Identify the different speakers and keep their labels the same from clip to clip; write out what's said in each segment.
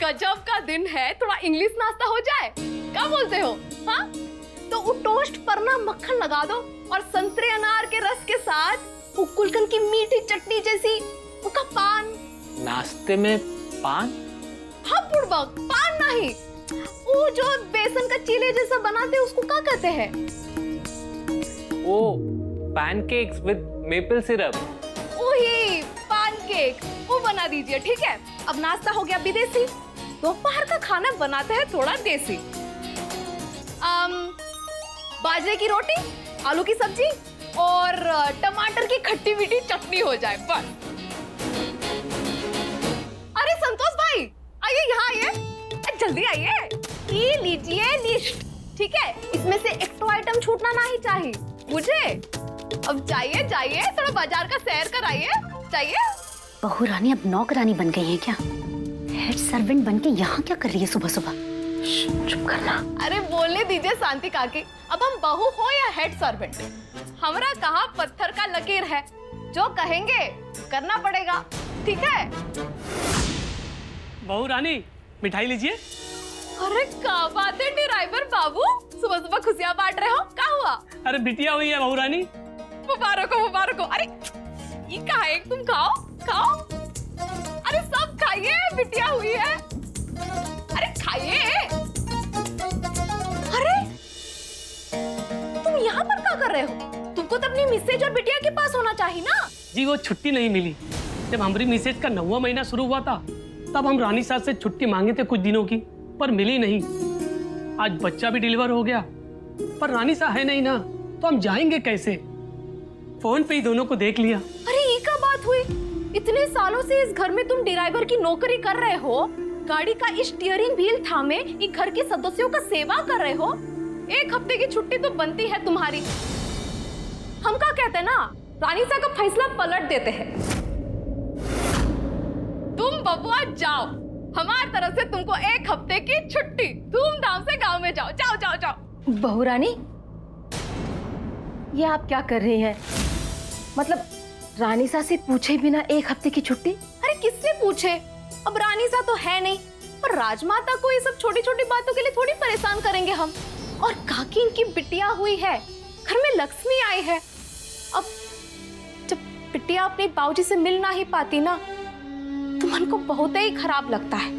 Speaker 1: गजब का दिन है, थोड़ा इंग्लिश नाश्ता हो जाए, क्या बोलते हो? हाँ, तो वो टोस्ट पर ना मक्खन लगा दो और संतरे अनार के रस के साथ वो गुलकंद की मीठी चटनी जैसी उसका पान।
Speaker 2: नाश्ते में पान?
Speaker 1: हाँ बुड़बक, पान नहीं, वो जो बेसन का चीले जैसा बनाते हैं उसको क्या कहते हैं?
Speaker 2: वो पैनकेक्स विद मेपल सिरप।
Speaker 1: वही पैनकेक, वो बना दीजिए, ठीक है? अब नाश्ता हो गया विदेशी, दोपहर का खाना बनाते हैं थोड़ा देसी। बाजरे की रोटी, आलू की सब्जी और टमाटर की खट्टी मीठी चटनी हो जाए बस। अरे संतोष भाई, आइए यहाँ आइए, जल्दी आइए, ये लीजिए लिस्ट, ठीक है? इसमें से एक तो आइटम छूटना नहीं चाहिए मुझे। अब जाइए जाइए, थोड़ा बाजार का सैर कराइए, जाइए।
Speaker 3: बहू रानी अब नौकरानी बन गई है क्या? हेड सर्वेंट बन के यहाँ क्या कर रही है सुबह सुबह? चुप करना।
Speaker 1: अरे बोलने दीजिए शांति काकी, अब हम बहू हो या हेड सर्वेंट, हमारा कहा पत्थर का लकीर है, जो कहेंगे करना पड़ेगा, ठीक है?
Speaker 4: बहू रानी मिठाई लीजिए।
Speaker 1: अरे क्या बात है ड्राइवर बाबू, सुबह सुबह खुशियां बांट रहे हो, क्या हुआ?
Speaker 4: अरे बिटिया हुई है बहू रानी।
Speaker 1: मुबारक हो मुबारक हो। अरे ये क्या है, तुम खाओ खाओ, अरे सब खाइए, बिटिया हुई है, अरे खाइए। अरे तुम यहाँ पर क्या कर रहे हो? तुमको तो अपनी मिसेज और बिटिया के पास होना चाहिए ना।
Speaker 4: जी वो छुट्टी नहीं मिली, जब हमारी मिसेज का 9वां महीना शुरू हुआ था तब हम रानी साहब से छुट्टी मांगे थे कुछ दिनों की, पर मिली नहीं। आज बच्चा भी डिलीवर हो गया, पर रानी साहब है नहीं ना, तो हम जाएंगे कैसे? फोन पे ही दोनों को देख लिया।
Speaker 1: अरे ये क्या बात हुई, इतने सालों से इस घर में तुम ड्राइवर की नौकरी कर रहे हो, गाड़ी का स्टीयरिंग व्हील थामे ये घर के सदस्यों का सेवा कर रहे हो, एक हफ्ते की छुट्टी तो बनती है तुम्हारी। हम क्या कहते हैं ना, रानी साहब का फैसला पलट देते हैं। तुम बबुआ जाओ, हमारी तरफ से तुमको एक हफ्ते की छुट्टी, धूमधाम से गांव में जाओ, जाओ जाओ जाओ।
Speaker 5: बहू रानी, ये आप क्या कर रही हैं? मतलब रानी सा से पूछे बिना एक हफ्ते की छुट्टी?
Speaker 1: अरे किससे पूछे, अब रानी सा तो है नहीं, पर राजमाता को ये सब छोटी छोटी बातों के लिए थोड़ी परेशान करेंगे हम। और काकी इनकी बिटिया हुई है, घर में लक्ष्मी आई है, अब जब बिटिया अपने बाबूजी से मिल ना ही पाती ना, तो मन को बहुत ही खराब लगता है।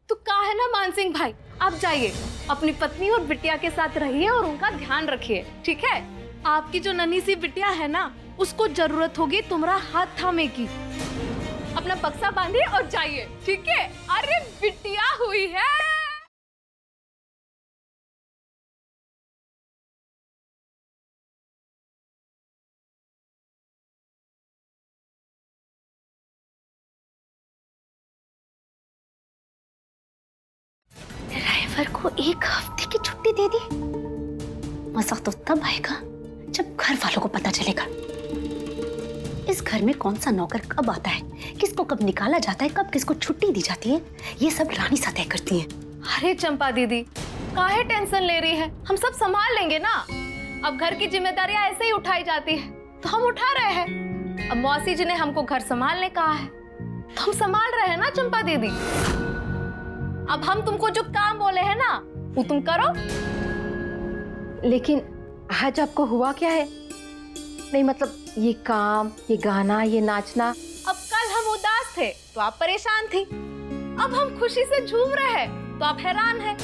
Speaker 1: तो कहा है ना मान सिंह भाई, आप जाइए, अपनी पत्नी और बिटिया के साथ रहिए और उनका ध्यान रखिए, ठीक है? आपकी जो नन्ही सी बिटिया है ना, उसको जरूरत होगी तुम्हारा हाथ थामे की। अपना बक्सा बांधिए और जाइए, ठीक है? अरे बिटिया हुई है।
Speaker 3: ड्राइवर को एक हफ्ते की छुट्टी दे दी। मजा तो तब आएगा जब घर वालों को पता चलेगा इस घर में कौन सा नौकर कब आता है, किसको कब निकाला जाता है, कब किसको छुट्टी दी जाती है, ये सब रानी सा तय करती है।
Speaker 1: अरे चंपा दीदी, काहे टेंशन ले रही है, हम सब संभाल लेंगे ना। अब घर की जिम्मेदारियां ऐसे ही उठाई जाती है तो हम उठा रहे हैं। अब मौसी जी ने हमको घर संभालने कहा है तो हम संभाल रहे हैं ना चंपा दीदी। अब हम तुमको जो काम बोले हैं ना, वो तुम करो।
Speaker 5: लेकिन आज आपको हुआ क्या है? नहीं मतलब ये काम, ये गाना, ये नाचना।
Speaker 1: अब कल हम उदास थे तो आप परेशान थी, अब हम खुशी से झूम रहे हैं तो आप हैरान हैं।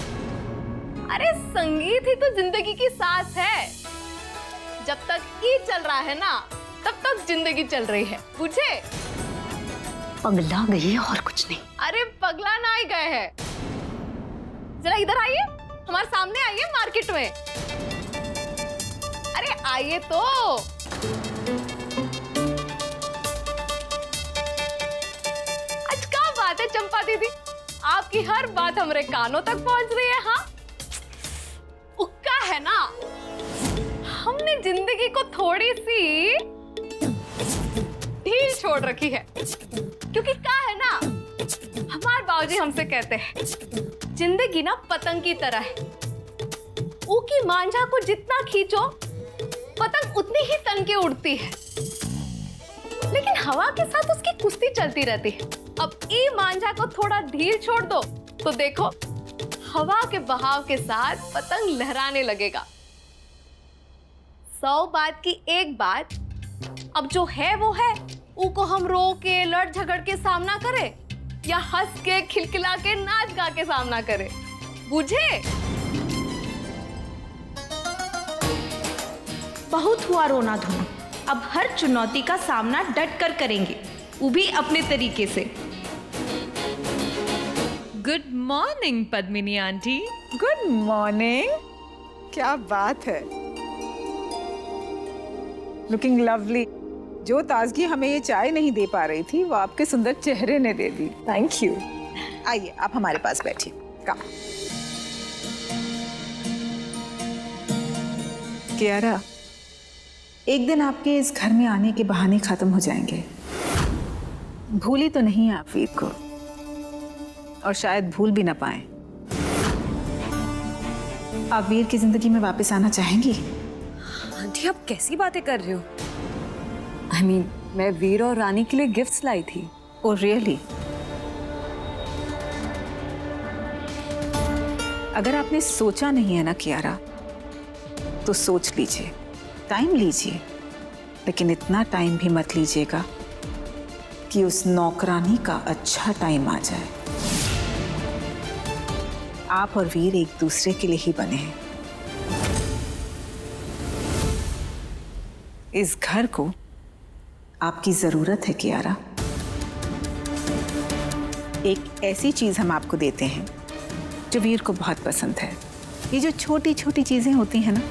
Speaker 1: अरे संगीत ही तो जिंदगी की सांस है, जब तक ये चल रहा है ना तब तक जिंदगी चल रही है, बुझे?
Speaker 3: पगला गई है और कुछ नहीं।
Speaker 1: अरे पगला ना ही गए हैं, जरा इधर आइए, हमारे सामने आइए मार्केट में। अरे आइए तो। आज क्या बात है चंपा दीदी, आपकी हर बात हमारे कानों तक पहुंच रही है। हाँ उक्का है ना, हमने जिंदगी को थोड़ी सी ढील छोड़ रखी है, क्योंकि क्या है ना, हमारे बाबूजी हमसे कहते हैं जिंदगी ना पतंग की तरह है, ऊकी मांझा को जितना खींचो पतंग उतनी ही तन के उड़ती है। लेकिन हवा के साथ उसकी कुश्ती चलती रहती है। अब ई मांझा को थोड़ा ढील छोड़ दो तो देखो हवा के बहाव के साथ पतंग लहराने लगेगा। 100 बात की एक बात, अब जो है वो है, उको हम रो के लड़ झगड़ के सामना करे या हंस के खिलखिला के नाच गा के सामना करे, बुझे?
Speaker 6: बहुत हुआ रोना धोना, अब हर चुनौती का सामना डट कर करेंगे, वो भी अपने तरीके से।
Speaker 7: Good morning Padmini aunty.
Speaker 8: Good morning. क्या बात है, लुकिंग लवली। जो ताजगी हमें ये चाय नहीं दे पा रही थी वो आपके सुंदर चेहरे ने दे दी। Thank you. आइए आप हमारे पास बैठिए। कम। कियारा, एक दिन आपके इस घर में आने के बहाने खत्म हो जाएंगे। भूली तो नहीं आप वीर को, और शायद भूल भी ना पाए। आप वीर की जिंदगी में वापस आना चाहेंगी?
Speaker 7: आंटी आप कैसी बातें कर रहे हो? I mean, मैं वीर और रानी के लिए गिफ्ट्स लाई थी।
Speaker 8: Oh really? अगर आपने सोचा नहीं है ना कियारा, तो सोच लीजिए, टाइम लीजिए, लेकिन इतना टाइम भी मत लीजिएगा कि उस नौकरानी का अच्छा टाइम आ जाए। आप और वीर एक दूसरे के लिए ही बने हैं। इस घर को आपकी जरूरत है कियारा। एक ऐसी चीज हम आपको देते हैं जो वीर को बहुत पसंद है। ये जो छोटी छोटी चीजें होती हैं ना,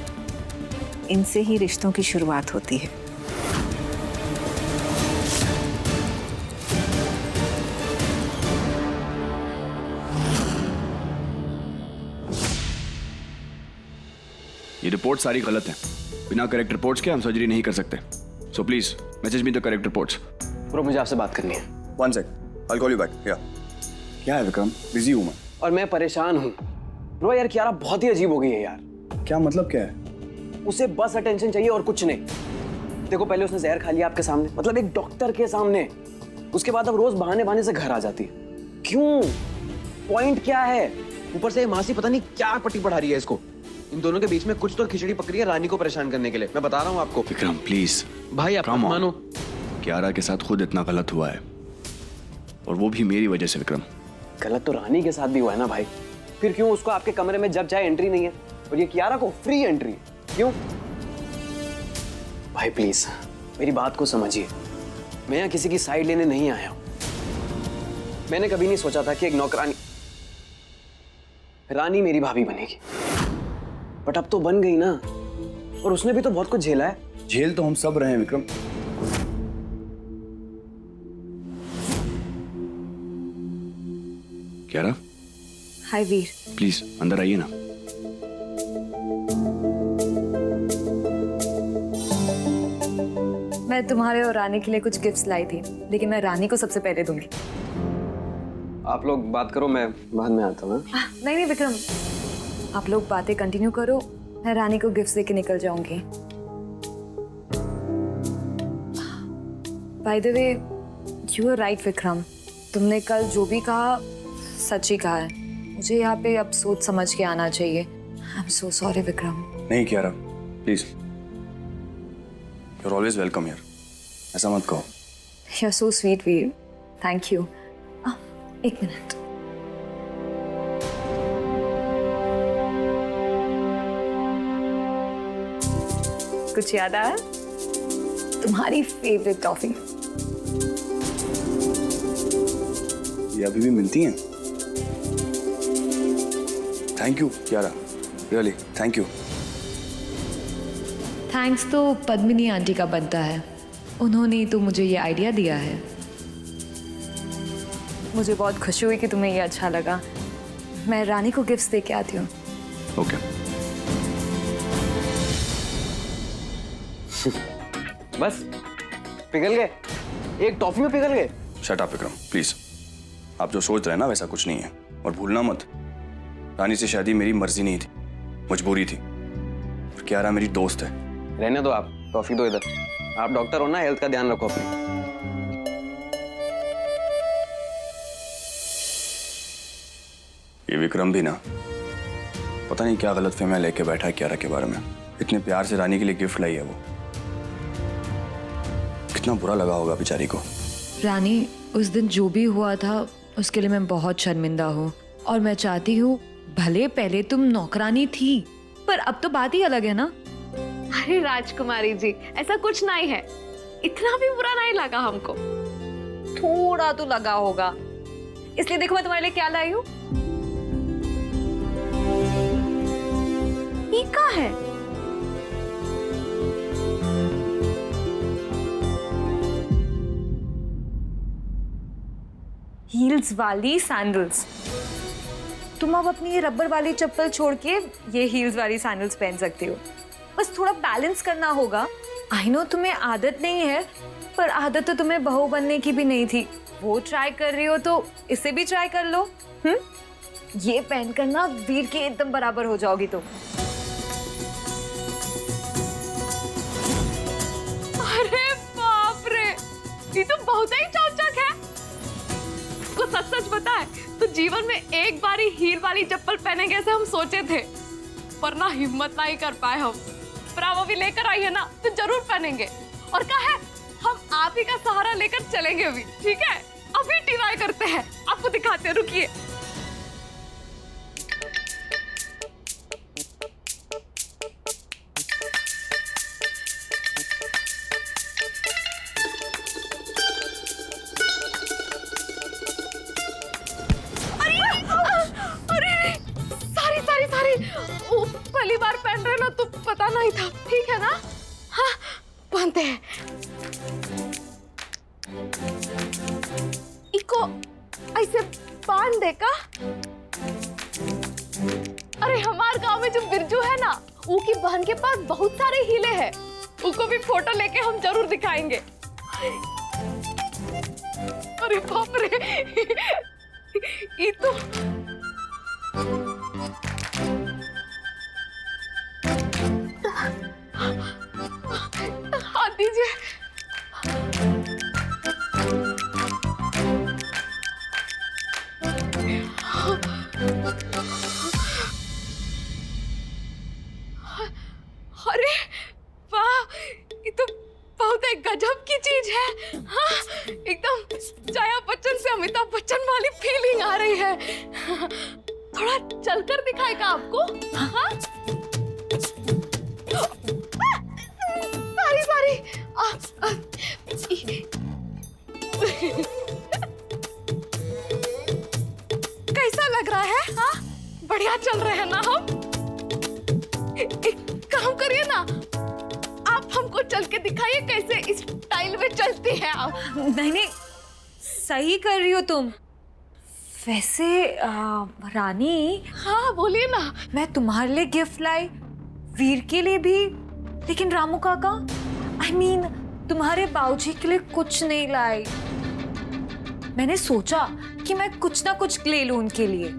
Speaker 8: इनसे ही रिश्तों की शुरुआत होती है।
Speaker 9: ये रिपोर्ट सारी गलत है। बिना करेक्ट रिपोर्ट्स के हम सर्जरी नहीं कर सकते। So please message me the correct reports.
Speaker 10: Bro मुझे आपसे बात करनी है।
Speaker 9: One sec, I call you back. क्या है विक्रम? बिजी हूं मैं।
Speaker 10: और मैं परेशान हूँ ब्रो। यार कियारा बहुत ही अजीब हो गई है यार।
Speaker 9: क्या मतलब क्या है?
Speaker 10: उसे बस अटेंशन चाहिए और कुछ नहीं। देखो पहले उसने जहर खा लिया आपके सामने, मतलब एक डॉक्टर के सामने। उसके बाद अब रोज बहाने बहाने से घर आ जाती है। क्यों? पॉइंट क्या है? ऊपर से मासी पता नहीं क्या पट्टी पढ़ा रही है इसको। इन दोनों के बीच में कुछ तो खिचड़ी पकड़ी है रानी को परेशान करने के लिए। मैं बता रहा हूँ आपको।
Speaker 9: विक्रम प्लीज
Speaker 10: भाई आप मानो।
Speaker 9: कियारा के साथ खुद इतना गलत हुआ है, और वो भी मेरी वजह से। विक्रम
Speaker 10: गलत तो रानी के साथ भी हुआ है ना भाई। फिर क्यों उसको आपके कमरे में जब चाहे एंट्री नहीं है, और ये कियारा को फ्री एंट्री? क्यों? भाई प्लीज मेरी बात को समझिए। मैं यहाँ किसी की साइड लेने नहीं आया हूँ। मैंने कभी नहीं सोचा था कि एक नौकरानी रानी मेरी भाभी बनेगी, बट अब तो बन गई ना। और उसने भी तो बहुत कुछ झेला है।
Speaker 9: झेल तो हम सब रहे हैं विक्रम। कियारा
Speaker 7: हाय वीर।
Speaker 9: प्लीज अंदर आइए ना।
Speaker 7: मैं तुम्हारे और रानी के लिए कुछ गिफ्ट्स लाई थी, लेकिन मैं रानी को सबसे पहले दूंगी।
Speaker 10: आप लोग बात करो, मैं बाद में आता हूँ।
Speaker 7: नहीं नहीं विक्रम, आप लोग बातें कंटिन्यू करो, मैं रानी को गिफ्ट्स देके निकल जाऊंगी। By the way you are right Vikram, तुमने कल जो भी कहा सच ही कहा है। मुझे यहाँ पे अब सोच समझ के आना चाहिए। I am so sorry Vikram.
Speaker 9: नहीं Kiara please, you are always welcome यार, ऐसा मत कहो।
Speaker 7: You are so sweet Veer, thank you. एक मिनट। कुछ याद आया? तुम्हारी फेवरेट टॉफी।
Speaker 9: ये अभी भी मिलती हैं? Thank you Kiara, really thank you.
Speaker 7: Thanks तो पद्मिनी आंटी का बनता है, उन्होंने तो मुझे ये आइडिया दिया है। मुझे बहुत खुशी हुई कि तुम्हें ये अच्छा लगा। मैं रानी को गिफ्ट्स दे के आती हूँ।
Speaker 9: ओके।
Speaker 10: बस पिघल गए? एक टॉफी में पिघल गए?
Speaker 9: Shut up Vikram please. आप जो सोच रहे हैं ना वैसा कुछ नहीं है। और भूलना मत, रानी से शादी मेरी मर्जी नहीं थी, मजबूरी थी। कियारा मेरी दोस्त है।
Speaker 10: रहने दो आप, टॉफी दो इधर। आप डॉक्टर हो ना, हेल्थ का ध्यान रखो अपनी।
Speaker 9: ये विक्रम भी ना पता नहीं क्या गलत फहमियां लेके बैठा है कियारा के बारे में। इतने प्यार से रानी के लिए गिफ्ट लाई है वो। कितना बुरा लगा होगा बेचारी को।
Speaker 7: रानी, उस दिन जो भी हुआ था उसके लिए मैं बहुत शर्मिंदा हूँ और मैं चाहती हूँ भले पहले तुम नौकरानी थी पर अब तो बात ही अलग है ना।
Speaker 1: अरे राजकुमारी जी, ऐसा कुछ नहीं है, इतना भी बुरा नहीं लगा हमको।
Speaker 7: थोड़ा तो लगा होगा, इसलिए देखो मैं तुम्हारे लिए क्या लाई हूँ।
Speaker 1: ये क्या है?
Speaker 7: हील्स वाली सैंडल्स। तुम अब अपनी ये रबर वाली चप्पल छोड़ के ये हील्स वाली सैंडल्स पहन सकती हो। बस थोड़ा बैलेंस करना होगा। आई नो तुम्हें आदत नहीं है, पर आदत तो तुम्हें बहू बनने की भी नहीं थी। वो ट्राई कर रही हो तो इसे भी ट्राई कर लो। ये पहन कर ना वीर के एकदम बराबर हो जाओगी तुम।
Speaker 1: अरे बाप रे, ये तो बहुत ही चौचक है। को सच सच बताए तो जीवन में एक बार ही हील वाली चप्पल पहनेंगे ऐसे हम सोचे थे, पर ना हिम्मत नहीं कर पाए हम। पर अब अभी लेकर आई है ना तो जरूर पहनेंगे। और क्या है, हम आप ही का सहारा लेकर चलेंगे अभी। ठीक है, अभी ट्राई करते हैं, आपको दिखाते हैं, रुकिए। पहली बार पहन रहे ना तो पता नहीं था। ठीक है ना, हाँ पहनते हैं। इसको ऐसे बांध दे का। अरे हमारे गांव में जो बिरजू है ना, वो की बहन के पास बहुत सारे हीले हैं। उसको भी फोटो लेके हम जरूर दिखाएंगे। अरे बाप रे, ये तो हाथ दीजिए। अरे वाह, ये तो बहुत एक गजब की चीज है। हाँ, एकदम जया बच्चन से अमिताभ बच्चन वाली फीलिंग आ रही है। थोड़ा चलकर दिखाएगा आपको? हाँ? सारी कैसा लग रहा है? हाँ, बढ़िया चल रहे हैं ना हम? एक काम करिए ना, आप हमको चल के दिखाइए कैसे इस स्टाइल में चलती है आप।
Speaker 7: नहीं, सही कर रही हो तुम। वैसे रानी।
Speaker 1: हाँ बोलिए ना।
Speaker 7: मैं तुम्हारे लिए गिफ्ट लाई, वीर के लिए भी, लेकिन रामू काका, I mean, तुम्हारे बाबूजी के लिए कुछ नहीं लाई। मैंने सोचा कि मैं कुछ ना कुछ ले लूं उनके लिए,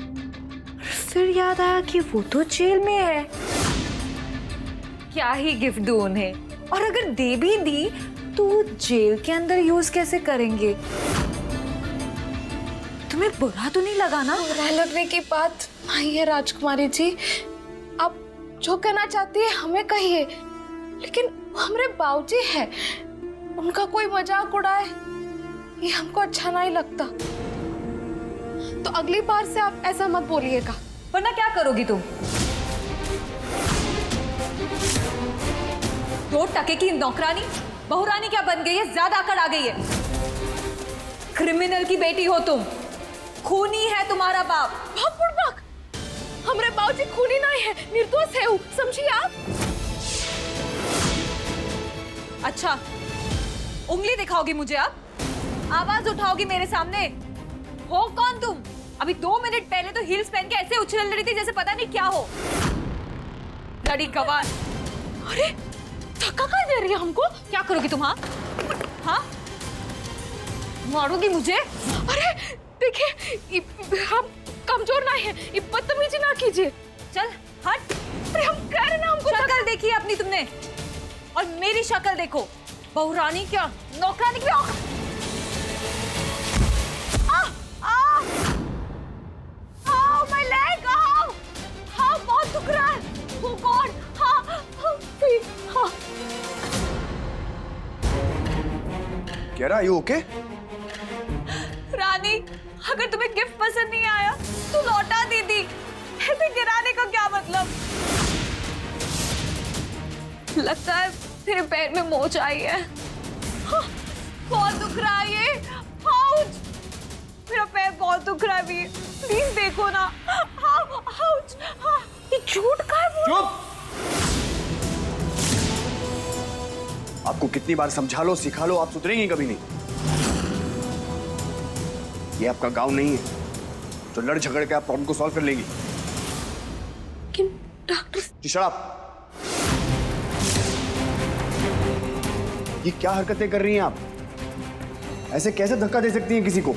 Speaker 7: फिर याद आया कि वो तो जेल में है। क्या ही गिफ्ट दूं उन्हें, और अगर दे भी दी तो वो जेल के अंदर यूज कैसे करेंगे? तुम्हें बुरा तो नहीं लगा ना?
Speaker 1: बुरा लगने की बात नहीं है राजकुमारी जी, आप जो कहना चाहती है हमें कहिए, लेकिन वो हमारे बाबूजी है, उनका कोई मजाक उड़ाए ये हमको अच्छा नहीं लगता। तो अगली बार से आप ऐसा मत बोलिएगा।
Speaker 7: वरना क्या करोगी तुम? 2 टके की नौकरानी बहुरानी क्या बन गई है? ज्यादा अकड़ आ गई है। क्रिमिनल की बेटी हो तुम, खूनी है तुम्हारा बाप।
Speaker 1: बाप, हमारे बाबूजी खूनी नहीं है, निर्दोष है वो, समझिए आप।
Speaker 7: अच्छा, उंगली दिखाओगी मुझे? आप आवाज उठाओगी मेरे सामने? हो कौन तुम? अभी 2 मिनट पहले तो हील्स पहन के ऐसे उछल रही थी जैसे पता नहीं क्या हो। लड़ी गवार।
Speaker 1: अरे धक्का क्या दे रही है हमको?
Speaker 7: क्या करोगी तुम? हाँ, मारोगी मुझे?
Speaker 1: अरे देखिए, हम कमजोर नहीं है, ये बदतमीजी ना कीजिए।
Speaker 7: चल हट।
Speaker 1: अरे हम कह रहे ना, हमको
Speaker 7: शक्ल देखी अपनी तुमने, और मेरी शक्ल देखो। बहुरानी क्या नौकरानी क्या? My leg. दुख रहा है। Oh God, हाँ, हाँ।
Speaker 9: Kiara, you okay?
Speaker 7: रानी, अगर तुम्हें गिफ्ट पसंद नहीं आया तो लौटा दीदी। ऐसे गिराने का क्या मतलब? लगता है तेरे पैर में मोच आई है। हाँ, बहुत दुख रहा है ये। आउच! मेरा पैर बहुत दुख रहा है भी। प्लीज देखो ना। आउच! हाँ, ये झूठ का है।
Speaker 9: चुप! आपको कितनी बार समझा लो, सिखा लो, आप सुधरेंगी कभी नहीं। ये आपका गांव नहीं है जो लड़ झगड़ के आप प्रॉब्लम को सॉल्व कर लेंगी।
Speaker 1: डॉक्टर,
Speaker 9: जी शराब, ये क्या हरकतें कर रही हैं आप? ऐसे कैसे धक्का दे सकती हैं किसी को?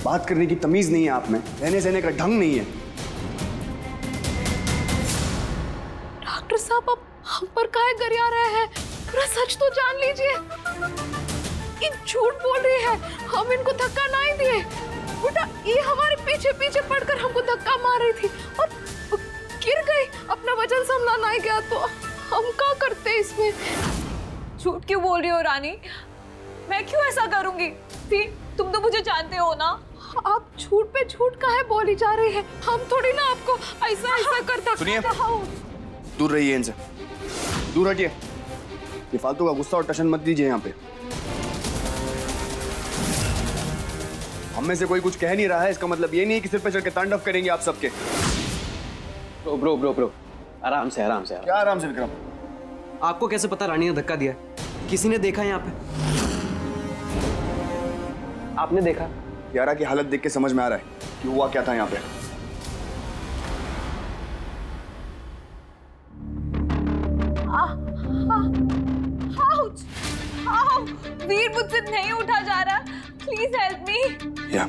Speaker 9: बात करने की तमीज नहीं है आप में, रहने सहने का ढंग नहीं है।
Speaker 1: डॉक्टर साहब, आप हम पर काहे गरिया रहे हैं? पूरा सच तो जान लीजिए। ये झूठ बोल रही है, हम इनको धक्का नहीं दिए। बेटा, ये हमारे पीछे पीछे पड़कर हमको धक्का मार रही थी और गिर गई। अपना वजन संभाला नहीं गया तो हम क्या करते इसमें?
Speaker 7: झूठ क्यों बोल रही हो रानी? मैं क्यों ऐसा करूंगी? तुम तो मुझे जानते हो ना।
Speaker 1: आप झूठ पे झूठ काहे बोली जा रही है? हम थोड़ी ना आपको ऐसा करता।
Speaker 9: सुनिए, दूर रहिए इनसे, दूर हटिए। ये फालतू का गुस्सा और टशन मत दीजिए यहाँ पे। हम में से कोई कुछ कह नहीं रहा है, इसका मतलब ये नहीं कि सिर पे चढ़ के तांडव करेंगे आप सबके।
Speaker 10: ब्रो, आराम से।
Speaker 9: क्या आराम से विक्रम?
Speaker 10: आपको कैसे पता रानी ने धक्का दिया? किसी ने देखा यहाँ पे? आपने देखा?
Speaker 9: कियारा की हालत देख के समझ में आ रहा है कि हुआ क्या था यहाँ पे।
Speaker 7: वीर, मुझसे नहीं उठा जा रहा। Please help me.
Speaker 9: या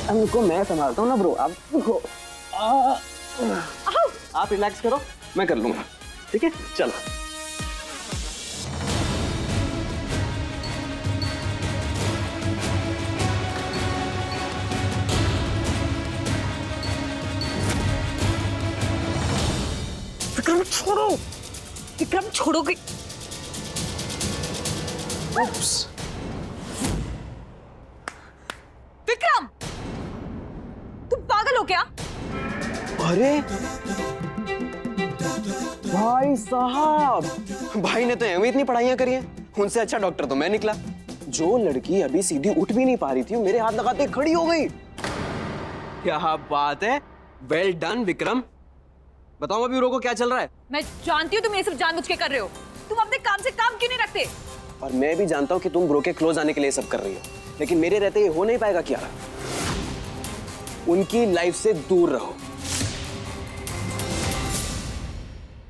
Speaker 10: हमको मैं संभालता हूँ ना ब्रो, आप रुको। आप रिलैक्स करो, मैं कर लूंगा। ठीक है, चलो।
Speaker 7: विक्रम छोड़ोगे? विक्रम, तुम पागल हो क्या?
Speaker 10: अरे भाई साहब, भाई ने तो एवं इतनी पढ़ाइयां करी हैं, उनसे अच्छा डॉक्टर तो मैं निकला। जो लड़की अभी सीधी उठ भी नहीं पा रही थी, वो मेरे हाथ लगाते खड़ी हो गई। क्या बात है, वेल डन विक्रम। बताओ अभी को क्या चल रहा है?
Speaker 7: मैं जानती हूँ तुम ये सब जानबूझ के कर रहे हो। तुम अपने काम से काम क्यों नहीं रखते?
Speaker 10: और मैं भी जानता हूँ कि तुम ब्रो के क्लोज आने के लिए सब कर रही हो, लेकिन मेरे रहते ये हो नहीं पाएगा। कियारा, उनकी लाइफ से दूर रहो।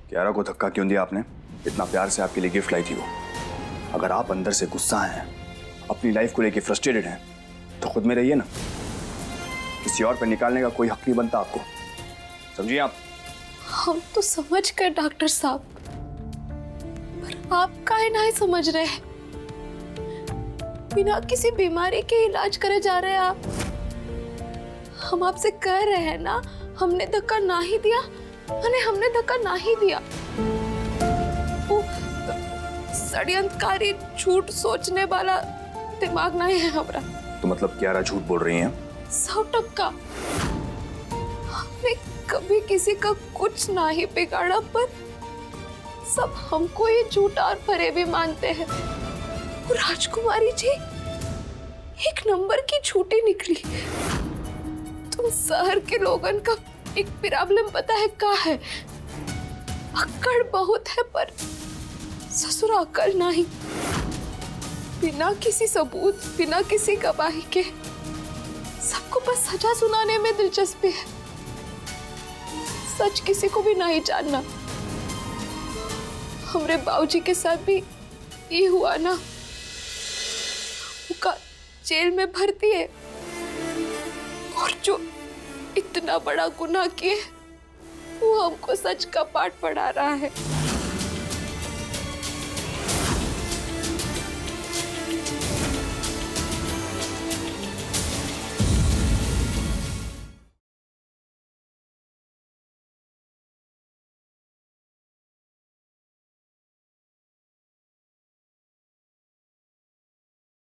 Speaker 9: कियारा को धक्का क्यों दिया आपने? इतना प्यार से आपके लिए गिफ्ट लाई थी वो। अगर आप अंदर से गुस्सा हैं, अपनी लाइफ को लेके फ्रस्ट्रेटेड हैं, तो खुद में रहिए ना। किसी और पे निकालने का कोई हक नहीं बनता आपको, समझिए आप।
Speaker 1: हम तो समझ गए डॉक्टर साहब, पर आप काहे नहीं समझ रहे? बिना किसी बीमारी के इलाज करे जा रहे हैं आप। हम आपसे कह रहे हैं ना, हमने धक्का नहीं दिया, हमने धक्का नहीं दिया। वो षड्यंत्रकारी झूठ सोचने वाला दिमाग नहीं है हमारा।
Speaker 9: तो मतलब कियारा झूठ बोल रही हैं?
Speaker 1: 100%। हमने कभी किसी का कुछ नहीं बिगाड़ा, पर सब हमको ये झूठा और फरेबी मानते हैं। और राजकुमारी जी एक नंबर की झूठी निकली। तुम शहर के लोगन का एक प्रॉब्लम पता है क्या है? अक्कड़ बहुत है पर ससुर अक्कड़ नहीं। बिना किसी सबूत, बिना किसी गवाही के सबको बस सजा सुनाने में दिलचस्पी है। सच किसी को भी नहीं जानना। हमरे बाबूजी के साथ भी ये हुआ ना। उनका जेल में भर्ती है और जो इतना बड़ा गुनाह किए वो हमको सच का पाठ पढ़ा रहा है।